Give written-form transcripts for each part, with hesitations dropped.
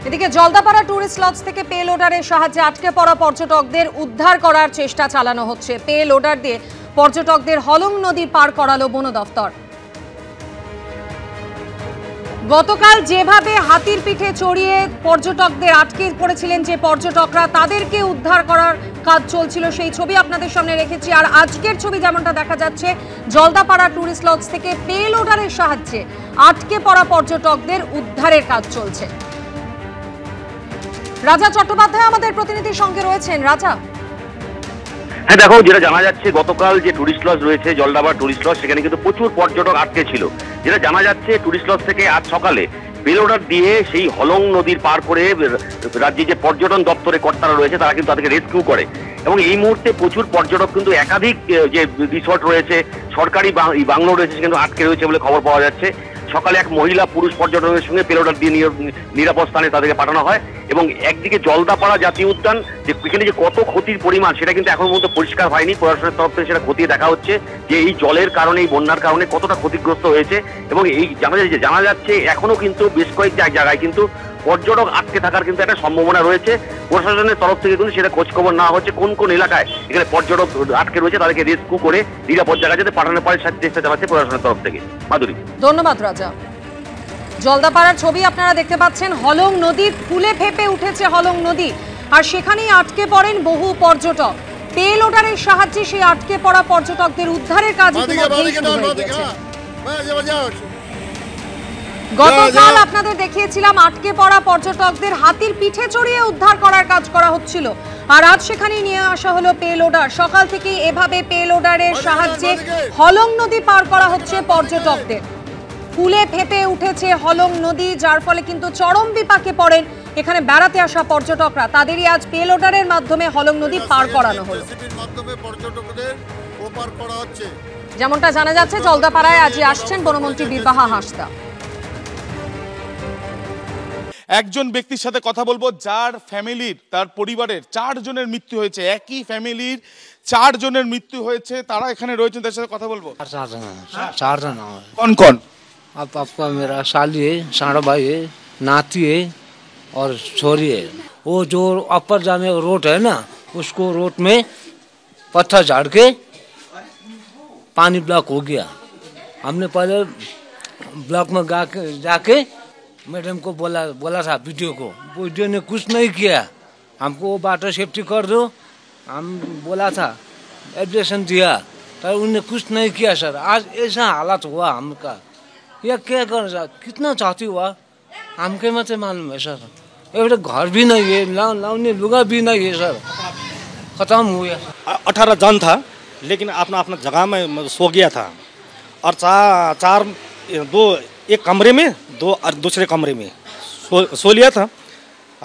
এদিকে Jaldapara tourist lodge থেকে pay লোডারের সাহায্যে আটকে পড়া পর্যটকদের উদ্ধার করার চেষ্টা চালানো হচ্ছে। পে লোডার দিয়ে পর্যটকদের হলং নদী পার করালো বন দফতর। গতকাল যেভাবে হাতির পিঠে চড়িয়ে পর্যটকদের আটকে পড়েছিলেন যে পর্যটকরা, তাদেরকে উদ্ধার করার কাজ চলছিল, সেই ছবি আপনাদের সামনে রেখেছি। আর আজকের ছবি যেমনটা দেখা যাচ্ছে, জলদাপাড়া টুরিস্ট লজ থেকে পে লোডারের সাহায্যে আটকে পড়া পর্যটকদের উদ্ধারের কাজ চলছে। রাজা চট্টোপাধ্যায় আমাদের প্রতিনিধির সঙ্গে রয়েছেন। রাজা, হ্যাঁ দেখো, যেটা জানা যাচ্ছে গতকাল যে টুরিস্ট লজ রয়েছে জলদাপাড়া টুরিস্ট লজ, সেখানে কিন্তু প্রচুর পর্যটক আটকে ছিল। যেটা জানা যাচ্ছে টুরিস্ট লজ থেকে আজ সকালে বেলোডার দিয়ে সেই হলং নদীর পার করে রাজ্যে যে পর্যটন দপ্তরে কর্তারা রয়েছে তারা কিন্তু তাদেরকে রেস্কিউ করে। এবং এই মুহূর্তে প্রচুর পর্যটক কিন্তু একাধিক যে রিসর্ট রয়েছে, সরকারি বাংলো রয়েছে, সেখানে আটকে রয়েছে বলে খবর পাওয়া যাচ্ছে। সকালে এক মহিলা পুরুষ পর্যটকের সঙ্গে পেলোডার দিয়ে নিরাপদ স্থানে তাদেরকে পাঠানো হয়। এবং একদিকে জলদাপাড়া জাতীয় উদ্যান, যে এখানে যে কত ক্ষতির পরিমাণ সেটা কিন্তু এখন পর্যন্ত পরিষ্কার হয়নি। প্রশাসনের তরফ থেকে সেটা খতিয়ে দেখা হচ্ছে যে এই জলের কারণে, এই বন্যার কারণে কতটা ক্ষতিগ্রস্ত হয়েছে। এবং এই জানা যাচ্ছে এখনো কিন্তু বেশ কয়েক জায়গায় কিন্তু পর্যটক আটকে থাকার কিন্তু একটা সম্ভাবনা রয়েছে। প্রশাসনের তরফ থেকে কিন্তু সেটা খোঁজখবর নেওয়া হচ্ছে কোন কোন এলাকায় এখানে পর্যটক আটকে রয়েছে, তাদেরকে রেস্কিউ করে নিরাপদ জায়গায় যাতে পাঠানোর পরে চেষ্টা চালাচ্ছে প্রশাসনের তরফ থেকে। মাধুরী, ধন্যবাদ। রাজা, জলদাপাড়ার ছবি আপনারা দেখতে পাচ্ছেন। হলং নদী ফুলে ফেপে উঠেছে, হলং নদী, আর সেখানেই আটকে পড়েন বহু পর্যটক। পে লোডারের সাহায্যে সেই আটকে পড়া পর্যটকদের উদ্ধারের কাজ গতকাল আপনাদের দেখিয়েছিলাম। আটকে পড়া পর্যটকদের হাতির পিঠে চড়িয়ে উদ্ধার করার কাজ করা হচ্ছিল, আর আজ সেখানে নিয়ে আসা হলো পে লোডার। সকাল থেকেই এভাবে পে লোডারের সাহায্যে হলং নদী পার করা হচ্ছে পর্যটকদের। ফুলে ফেপে উঠেছে হলং নদী, যার ফলে কিন্তু চরম বিপাকে পড়েন এখানে বেড়াতে আসা পর্যটকরা। তাদেরই আজ পে লোডারের মাধ্যমে হলং নদী পার করানো হলো। যেমনটা জানা যাচ্ছে, জলদাপাড়ায় আজই আসছেন বনমন্ত্রী বীরবাহা হাঁসদা। একজন ব্যক্তির সাথে কথা বলবো যার ফ্যামিলির, তার পরিবারের 4 জনের মৃত্যু হয়েছে। একই ফ্যামিলির 4 জনের মৃত্যু হয়েছে, তারা এখানে রয়েছেন, তার সাথে কথা বলবো। 4 जन कौन कौन? अब आपका मेरा साली है, साड़ा भाई है, नाती है और छोरी है। वो जो अपर जाने रोड है ना, उसको रोड में पत्थर झाड़ के पानी ब्लॉक हो गया। हमने पहले ब्लॉक में जाके मैडम को बोला था, वीडियो ने कुछ नहीं किया। हमको वो वाटर सेफ्टी कर दो, हम बोला था, एप्लीकेशन दिया, तो उन्होंने कुछ नहीं किया। सर आज ऐसा हालत हुआ हमका, या क्या कर कितना चाहती हुआ हमके मत मालूम है सर। एउटा घर भी नहीं है, लाउने लुगा भी नहीं है सर, खत्म हो गया। 18 जन था, लेकिन अपना अपना जगह में सो गया था। और चार दो एक कमरे में, दो और दूसरे कमरे में सो लिया था।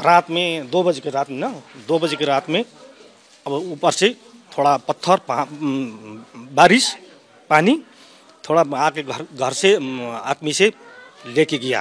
रात में 2 बजे की रात में ना, 2 बजे की रात में अब ऊपर से थोड़ा पत्थर, बारिश, पानी थोड़ा आके घर से आदमी से लेके गया।